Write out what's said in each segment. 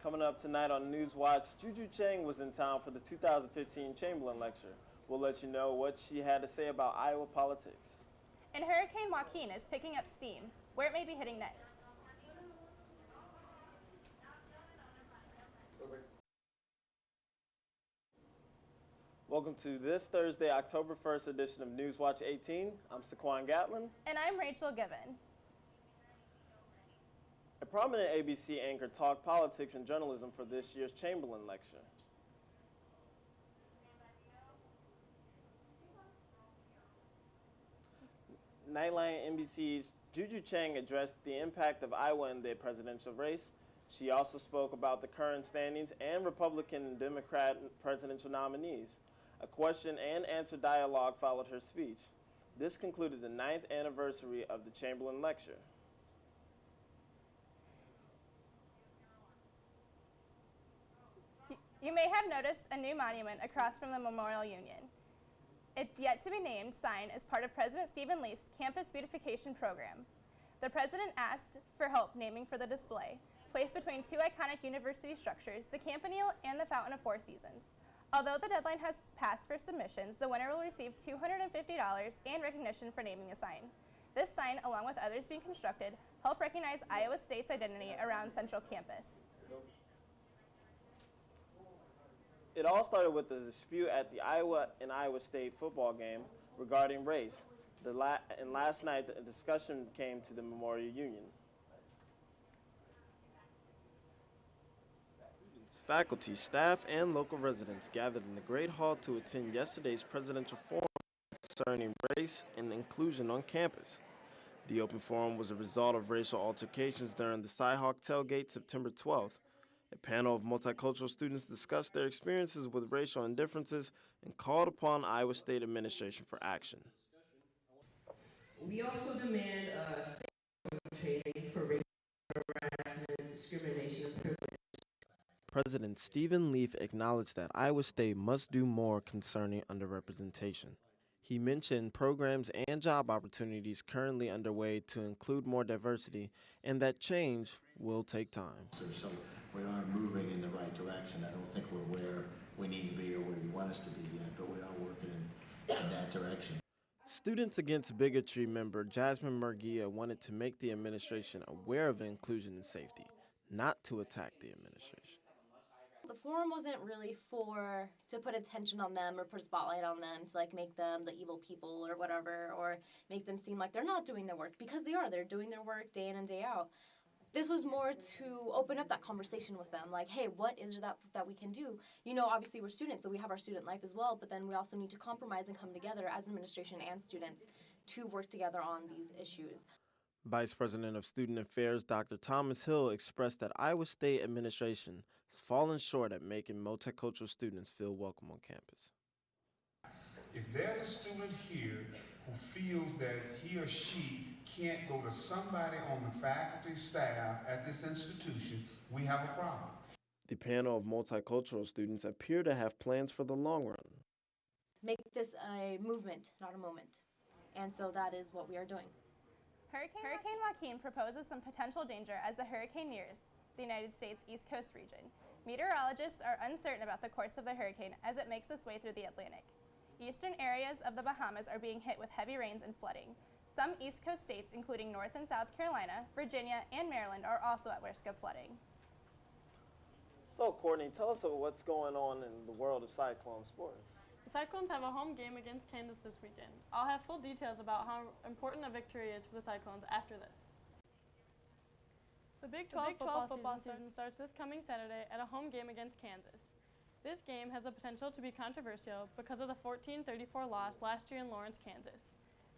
Coming up tonight on Newswatch, Juju Chang was in town for the 2015 Chamberlain Lecture. We'll let you know what she had to say about Iowa politics. And Hurricane Joaquin is picking up steam, where it may be hitting next. Welcome to this Thursday, October 1st edition of Newswatch 18. I'm Sequan Gatlin. And I'm Rachel Given. A prominent ABC anchor talked politics and journalism for this year's Chamberlain Lecture. Nightline NBC's Juju Chang addressed the impact of Iowa in the presidential race. She also spoke about the current standings and Republican and Democrat presidential nominees. A question and answer dialogue followed her speech. This concluded the 9th anniversary of the Chamberlain Lecture. You may have noticed a new monument across from the Memorial Union. Its yet-to-be-named sign is part of President Stephen Lee's campus beautification program. The president asked for help naming for the display, placed between two iconic university structures, the Campanile and the Fountain of Four Seasons. Although the deadline has passed for submissions, the winner will receive $250 and recognition for naming the sign. This sign, along with others being constructed, help recognize Iowa State's identity around Central Campus. It all started with a dispute at the Iowa and Iowa State football game regarding race. And last night, the discussion came to the Memorial Union. Faculty, staff, and local residents gathered in the Great Hall to attend yesterday's presidential forum concerning race and inclusion on campus. The open forum was a result of racial altercations during the Cyhawk tailgate September 12th. A panel of multicultural students discussed their experiences with racial indifferences and called upon Iowa State administration for action. We also demand training for racial harassment, discrimination, and privilege. President Stephen Leaf acknowledged that Iowa State must do more concerning underrepresentation. He mentioned programs and job opportunities currently underway to include more diversity and that change will take time. So we are moving in the right direction. I don't think we're where we need to be or where you want us to be yet, but we are working in that direction. Students Against Bigotry member Jasmine Murguia wanted to make the administration aware of inclusion and safety, not to attack the administration. The forum wasn't really to put attention on them or put a spotlight on them to make them the evil people or whatever, or make them seem like they're not doing their work, because they are. They're doing their work day in and day out. This was more to open up that conversation with them, like, hey, what is that we can do? Obviously we're students, so we have our student life as well, but then we also need to compromise and come together as administration and students to work together on these issues. Vice President of Student Affairs Dr. Thomas Hill expressed that Iowa State administration has fallen short at making multicultural students feel welcome on campus. If there's a student here who feels that he or she can't go to somebody on the faculty staff at this institution, we have a problem. The panel of multicultural students appear to have plans for the long run. Make this a movement, not a moment. And so that is what we are doing. Hurricane Joaquin proposes some potential danger as the hurricane nears the United States East Coast region. Meteorologists are uncertain about the course of the hurricane as it makes its way through the Atlantic. Eastern areas of the Bahamas are being hit with heavy rains and flooding. Some East Coast states, including North and South Carolina, Virginia, and Maryland, are also at risk of flooding. So, Courtney, tell us what's going on in the world of Cyclone sports. The Cyclones have a home game against Kansas this weekend. I'll have full details about how important a victory is for the Cyclones after this. The Big 12 football season starts this coming Saturday at a home game against Kansas. This game has the potential to be controversial because of the 14-34 loss last year in Lawrence, Kansas.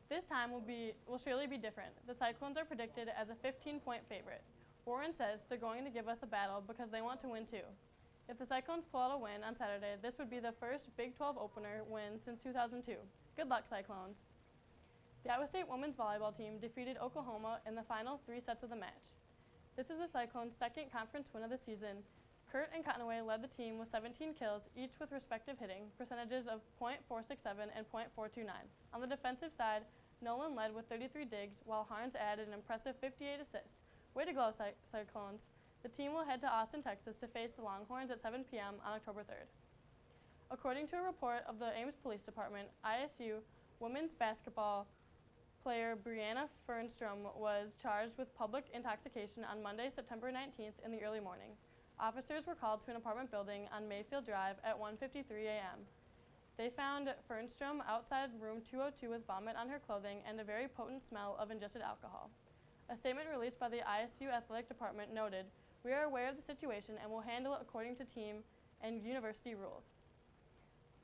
This time will surely be different. The Cyclones are predicted as a 15-point favorite. Warren says they're going to give us a battle because they want to win too. If the Cyclones pull out a win on Saturday, this would be the first Big 12 opener win since 2002. Good luck, Cyclones. The Iowa State women's volleyball team defeated Oklahoma in the final 3 sets of the match. This is the Cyclones' second conference win of the season. Kurt and Cottonaway led the team with 17 kills, each with respective hitting percentages of .467 and .429. On the defensive side, Nolan led with 33 digs, while Harns added an impressive 58 assists. Way to go, Cyclones. The team will head to Austin, Texas to face the Longhorns at 7 p.m. on October 3rd. According to a report of the Ames Police Department, ISU women's basketball player Brianna Fernstrom was charged with public intoxication on Monday, September 19th in the early morning. Officers were called to an apartment building on Mayfield Drive at 1:53 a.m. They found Fernstrom outside room 202 with vomit on her clothing and a very potent smell of ingested alcohol. A statement released by the ISU Athletic Department noted, "We are aware of the situation and will handle it according to team and university rules."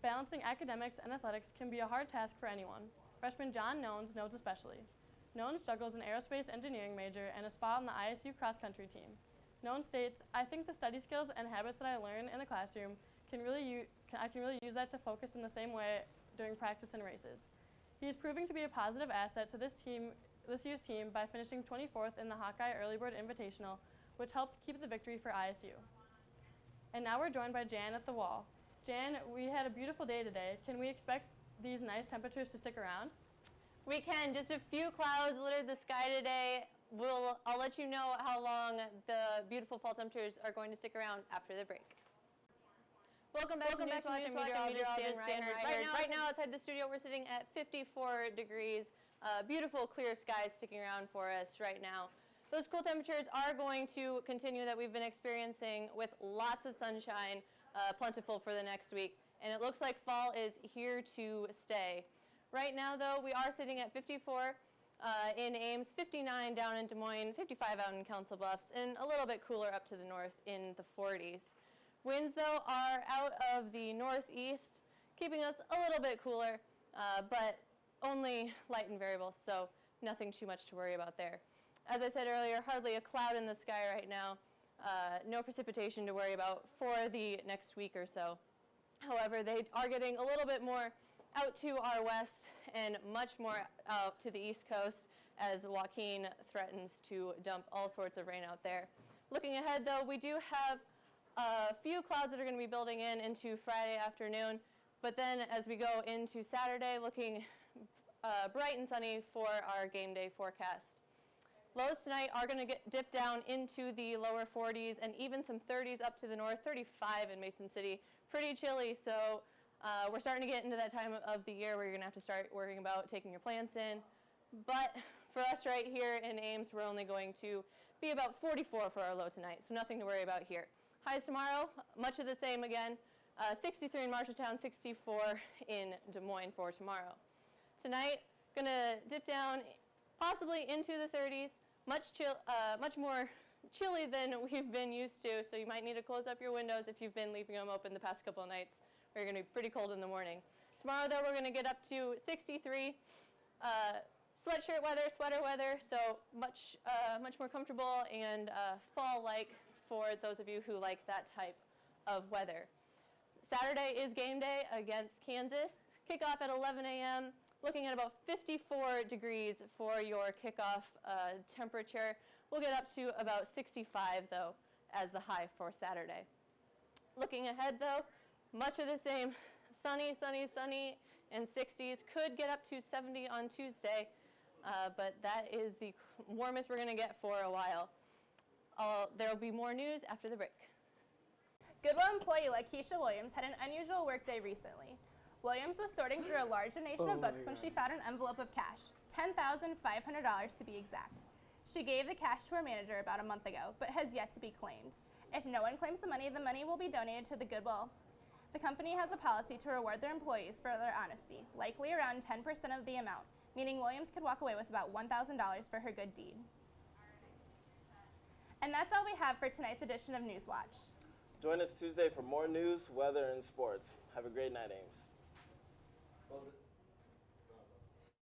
Balancing academics and athletics can be a hard task for anyone. Freshman John Nones knows especially. Nones juggles an aerospace engineering major and a spot on the ISU cross-country team. Nones states, "I think the study skills and habits that I learn in the classroom I can really use that to focus in the same way during practice and races." He is proving to be a positive asset to this year's team by finishing 24th in the Hawkeye Early Bird Invitational, which helped keep the victory for ISU. And now we're joined by Jan at the wall. Jan, we had a beautiful day today. Can we expect these nice temperatures to stick around? We can. Just a few clouds littered the sky today. I'll let you know how long the beautiful fall temperatures are going to stick around after the break. Welcome back to Newswatch. I'm meteorologist Stan Reinhardt. Right now outside the studio we're sitting at 54 degrees. Beautiful clear skies sticking around for us right now. Those cool temperatures are going to continue that we've been experiencing with lots of sunshine, plentiful for the next week. And it looks like fall is here to stay. Right now, though, we are sitting at 54 in Ames, 59 down in Des Moines, 55 out in Council Bluffs, and a little bit cooler up to the north in the 40s. Winds, though, are out of the northeast, keeping us a little bit cooler, but only light and variable, so nothing too much to worry about there. As I said earlier, hardly a cloud in the sky right now. No precipitation to worry about for the next week or so. However, they are getting a little bit more out to our west and much more out to the east coast as Joaquin threatens to dump all sorts of rain out there. Looking ahead, though, we do have a few clouds that are going to be building into Friday afternoon, but then as we go into Saturday, looking bright and sunny for our game day forecast. Lows tonight are going to dip down into the lower 40s and even some 30s up to the north, 35 in Mason City. Pretty chilly, so we're starting to get into that time of the year where you're going to have to start worrying about taking your plants in. But for us right here in Ames, we're only going to be about 44 for our low tonight, so nothing to worry about here. Highs tomorrow, much of the same again. 63 in Marshalltown, 64 in Des Moines for tomorrow. Tonight, going to dip down possibly into the 30s, much more chilly than we've been used to, so you might need to close up your windows if you've been leaving them open the past couple of nights, where you're going to be pretty cold in the morning. Tomorrow, though, we're going to get up to 63. Sweatshirt weather, sweater weather, so much more comfortable and fall-like for those of you who like that type of weather. Saturday is game day against Kansas. Kickoff at 11 a.m. Looking at about 54 degrees for your kickoff temperature. We'll get up to about 65, though, as the high for Saturday. Looking ahead, though, much of the same. Sunny, sunny, sunny, and 60s. Could get up to 70 on Tuesday, but that is the warmest we're going to get for a while. There will be more news after the break. Goodwill employee Lakeisha Williams had an unusual workday recently. Williams was sorting through a large donation of books when she found an envelope of cash, $10,500 to be exact. She gave the cash to her manager about a month ago, but has yet to be claimed. If no one claims the money will be donated to the Goodwill. The company has a policy to reward their employees for their honesty, likely around 10% of the amount, meaning Williams could walk away with about $1,000 for her good deed. And that's all we have for tonight's edition of Newswatch. Join us Tuesday for more news, weather, and sports. Have a great night, Ames.